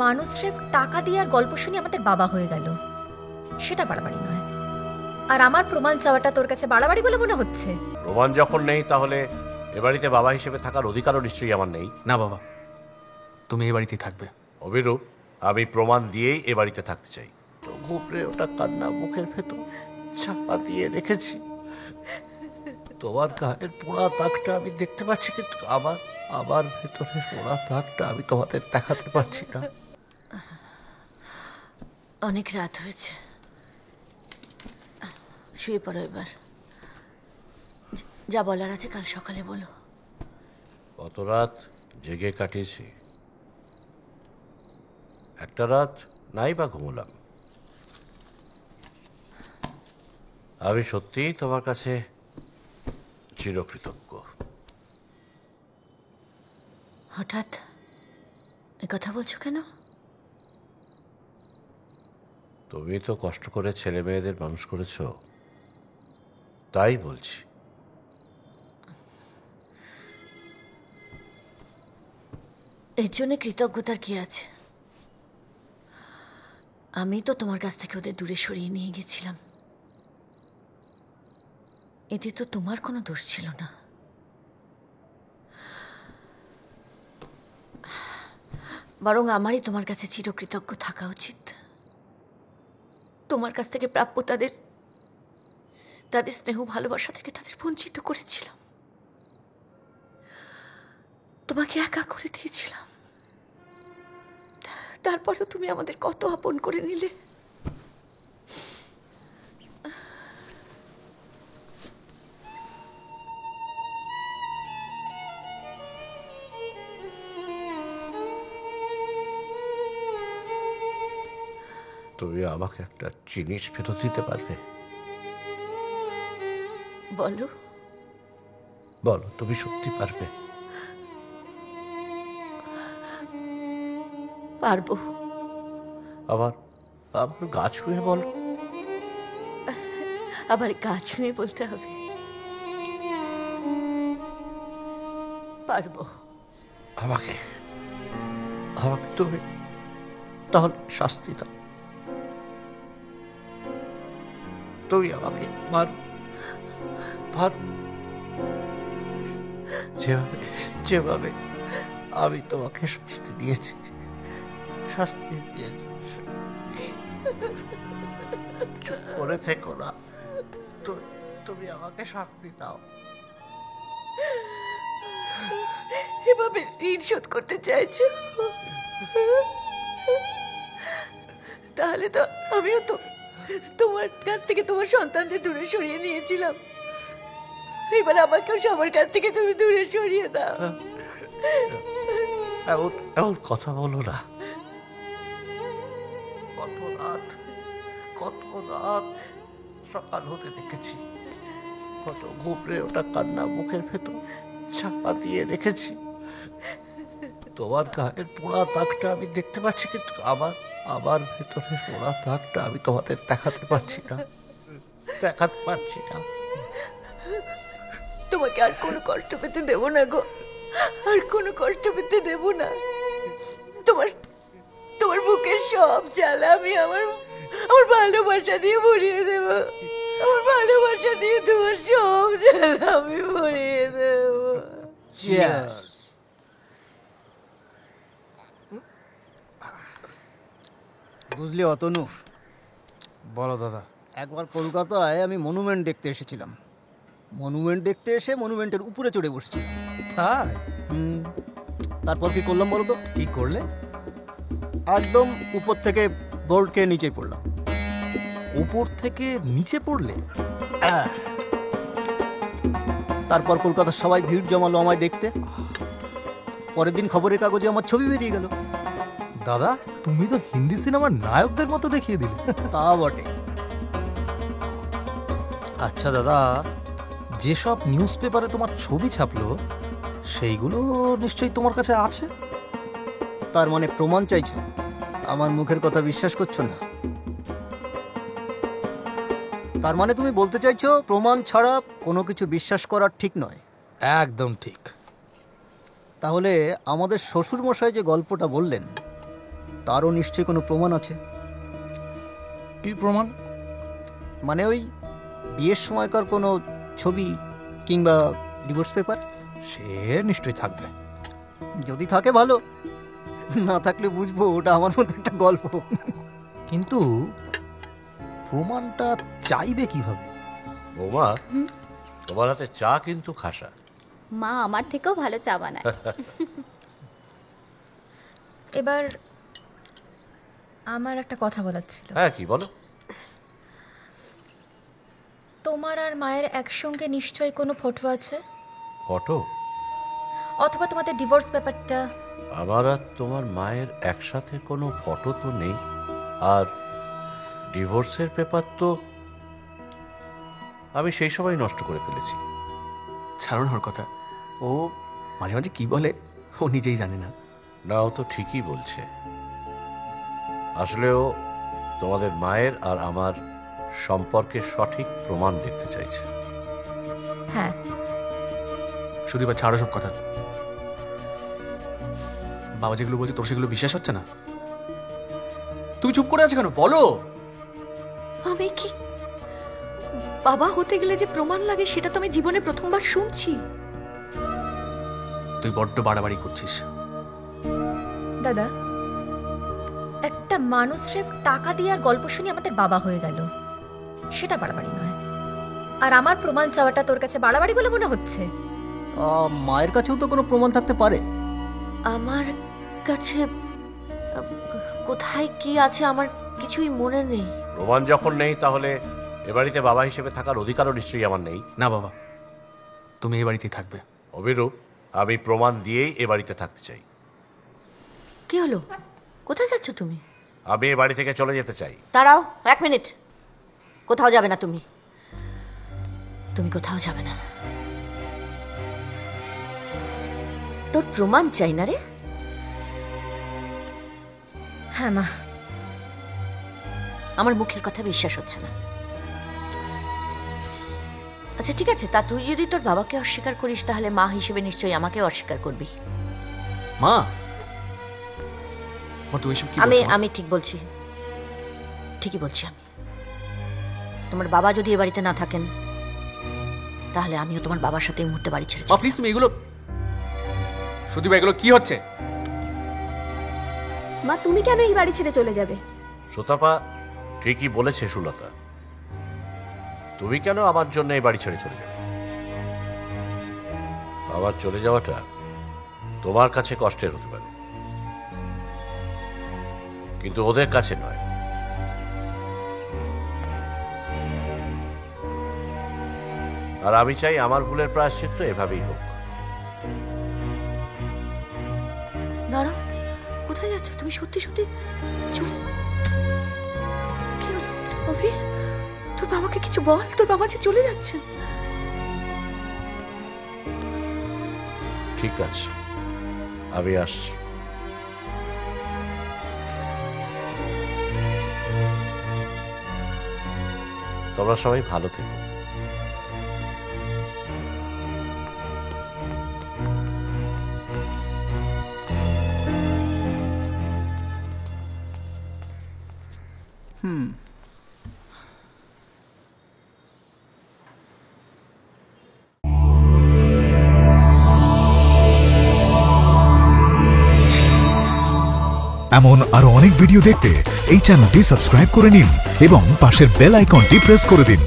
মানুষে টাকা দিয়ে আর গল্প শুনি আমাদের বাবা হয়ে গেল, সেটা বাড়াবাড়ি নয়। আর আমার প্রমাণ চাওয়াটা তোর কাছে বাড়াবাড়ি বলে মনে হচ্ছে? প্রমাণ যখন নেই তাহলে এ বাড়িতে বাবা হিসেবে থাকার অধিকারও নিশ্চয়ই আমার নেই। না বাবা, তুমি এ বাড়িতেই থাকবে। অবিরূপ, আমি প্রমাণ দিয়েই এ বাড়িতে থাকতে চাই। তো ঘুমরে ওটা কান্না মুখের ভেতর চাপা দিয়ে রেখেছি। তোমার গায়ের পোড়া দাগটা আমি দেখতে পাচ্ছি, কিন্তু আমার ভেতরের পোড়া দাগটা আমি তোমাদের দেখাতে পারছি না। অনেক রাত হয়েছে, শুয়ে পড়ো এবার। যা বলার আছে কাল সকালে বলো। কত রাত জেগে কাটিয়েছি, একটা রাত নাই বা ঘুমলাম। আমি সত্যিই তোমার কাছে চিরকৃতজ্ঞ। হঠাৎ কথা বলছো কেন? তুমি তো কষ্ট করে ছেলে মেয়েদের মানুষ করেছ, তাই বলছি। এর জন্য কৃতজ্ঞতার কি আছে? আমি তো তোমার কাছ থেকে ওদের দূরে সরিয়ে নিয়ে গেছিলাম, এতে তো তোমার কোনো দোষ ছিল না। বরং আমারই তোমার কাছে চিরকৃতজ্ঞ থাকা উচিত। তোমার কাছ থেকে প্রাপ্য তাদের স্নেহ ভালোবাসা থেকে তাদের বঞ্চিত করেছিলাম, তোমাকে একা করে দিয়েছিলাম। তারপরেও তুমি আমাদের কত আপন করে নিলে। তুমি আমাকে একটা জিনিস ফেরত দিতে পারবে? বলো বলো, তুমি সত্যি পারবে? পারবো। আবার আবার গা ছুঁয়ে বলো। আবার গা ছুঁয়ে বলতে হবে? পারবো। আমাকে আমাকে তুমি তাহলে শাস্তি দাও। তুমি আমাকে মারো, যেভাবে যেভাবে আমি তোমাকে শাস্তি দিয়েছি। চুপ করে থেকো না, তুমি আমাকে শাস্তি দাও। এভাবে ঋণ শোধ করতে চাইছো? তাহলে তো আমিও তো তোমার কাছ থেকে তোমার সন্তানদের দূরে সরিয়ে নিয়েছিলাম, এবার আমাকেও সবার কাছ থেকে তুমি দূরে সরিয়ে দাও। এমন কথা বলো না। কত রাত সকাল হতে দেখেছি, কত ঘুমরে ওটা কান্না মুখের ভেতর চাপা দিয়ে রেখেছি। তোমার গায়ের পোড়া দাগটা আমি দেখতে পাচ্ছি, কিন্তু আমার ভেতরের পোড়া দাগটা আমি তোমাদের দেখাতে পারছি না। তোমাকে আর কোনো কষ্ট পেতে দেব না গো, আর কোনো কষ্ট পেতে দেব না। তোমার বুকের সব জ্বালা আমি আমার ভালোবাসা দিয়ে ভরিয়ে দেব। আমার ভালোবাসা দিয়ে তোমার সব জ্বালা আমি ভরিয়ে দেব। বুঝলি অতনু? বলো দাদা। একবার কলকাতায় আমি মনুমেন্ট দেখতে এসেছিলাম। মনুমেন্ট দেখতে এসে মনুমেন্টের উপরে চড়ে বসছিলাম। তাই? তারপর কি করলাম বলো তো? কি করলে? একদম উপর থেকে বোর্ড খেয়ে নিচে পড়লাম। উপর থেকে নিচে পড়লে? তারপর কলকাতার সবাই ভিড় জমালো আমায় দেখতে। পরের দিন খবরের কাগজে আমার ছবি বেরিয়ে গেল। দাদা, তুমি তো হিন্দি সিনেমার নায়কদের মতো দেখিয়ে দিলে। তা বটে। আচ্ছা দাদা, যেসব নিউজ পেপারে তোমার ছবি ছাপলো সেইগুলো নিশ্চয়ই তোমার কাছে আছে? তার মানে প্রমাণ চাইছো? আমার মুখের কথা বিশ্বাস করছো না? তার মানে তুমি বলতে চাইছো প্রমাণ ছাড়া কোনো কিছু বিশ্বাস করা ঠিক নয়? একদম ঠিক। তাহলে আমাদের শ্বশুর মশাই যে গল্পটা বললেন তারও নিশ্চয়ই কোনো প্রমাণ আছে। কি প্রমাণ? মানে ওই বিয়ের সময়কার কোনো ছবি কিংবা ডিভোর্স পেপার। সে নিশ্চয়ই থাকবে। যদি থাকে ভালো, না থাকলে বুঝবো ওটা আমার মতো একটা গল্প। কিন্তু প্রমাণটা চাইবে কিভাবে? বৌমা, তোমার হাতে চা কিন্তু খাসা। মা আমার থেকেও ভালো চা বানায়। এবার আমার একটা কথা বলার ছিল। হ্যাঁ, কি বলো? তোমার আর মায়ের একসঙ্গে নিশ্চয়ই কোনো ফটো আছে, ফটো? অথবা তোমাদের ডিভোর্স পেপারটা। আমার আর তোমার মায়ের একসাথে কোনো ফটো তো নেই, আর ডিভোর্সের পেপার তো আমি সেই সময় নষ্ট করে ফেলেছি। ছাড়ুন ওর কথা, ও মাঝে মাঝে কি বলে ও নিজেই জানে না। না, ও তো ঠিকই বলছে। আসলে ও তোমাদের মায়ের আর আমার সম্পর্কের সঠিক প্রমাণ দেখতে চাইছে। হ্যাঁ, শুধু এবার ছাড়ো সব কথা। বাবা যেগুলো বলছে তোর সেগুলো বিশ্বাস হচ্ছে না? তুমি চুপ করে আছো কেন, বলো। আমি কি বাবা হতে গেলে যে প্রমাণ লাগে সেটা তো আমি জীবনে প্রথমবার শুনছি। তুই বড্ড বাড়াবাড়ি করছিস। দাদা, একটা মানুষের টাকা দিয়ে আর গল্প শুনি আমাদের বাবা হয়ে গেল, সেটা বাড়াবাড়ি নয়। আর আমার প্রমাণ চাওয়াটা তোর কাছে বাড়াবাড়ি বলে মনে হচ্ছে? মায়ের কাছেও তো কোনো প্রমাণ থাকতে পারে। আমার কাছে কোথায় কি আছে আমার কিছুই মনে নেই। প্রমাণ যখন নেই, তাহলে এ বাড়িতে বাবা হিসেবে থাকার অধিকারও নিশ্চয়ই আমার নেই। না বাবা, তুমি এই বাড়িতেই থাকবে। অবিরূপ, আমি প্রমাণ দিয়েই এ বাড়িতে থাকতে চাই। কি হলো? কোথায় যাচ্ছ তুমি? আমি এ বাড়ি থেকে চলে যেতে চাই। দাঁড়াও 1 মিনিট। কোথাও যাবে না তুমি, তুমি কোথাও যাবে না। তোর প্রমাণ চাই না রে? হ্যাঁ মা। আমার মুখের কথা বিশ্বাস হচ্ছে না। আচ্ছা ঠিক আছে, তা তুই যদি তোর বাবাকে অস্বীকার করিস তাহলে মা হিসেবে নিশ্চয়ই আমাকে অস্বীকার করবি। মা, তুমি এসব কি আমি বলছো, মা? আমি ঠিক বলছি, ঠিকই বলছি আমি। তোমার বাবা যদি এ বাড়িতে না থাকেন তাহলে আমিও তোমার বাবার সাথে এই মুহূর্তে বাড়ি ছেড়ে মা প্লিজ, তুমি এগুলো শুধু এগুলো কি হচ্ছে? মা তুমি কেন এই বাড়ি ছেড়ে চলে যাবে? সুতাপা ঠিকই বলেছে সুলতা। তুমি কেন আমার জন্য এই বাড়ি ছেড়ে চলে যাবে? আমার চলে যাওয়াটা তোমার কাছে কষ্টের হতে পারে, কিন্তু ওদের কাছে নয়। আর আমি চাই আমার ভুলের প্রায়শ্চিত্ত এভাবেই হোক। দাঁড়াও, কোথায় যাচ্ছ তুমি? সত্যি সত্যি চলে? কি হলো অভি? তোর বাবাকে কিছু বল, তোর বাবা যে চলে যাচ্ছেন। ঠিক আছে, আমি আসছি। তোমরা সবাই ভালো থেকো। এমন আরো অনেক ভিডিও দেখতে এই চ্যানেলটি সাবস্ক্রাইব করে নিন এবং পাশের বেল আইকনটি প্রেস করে দিন।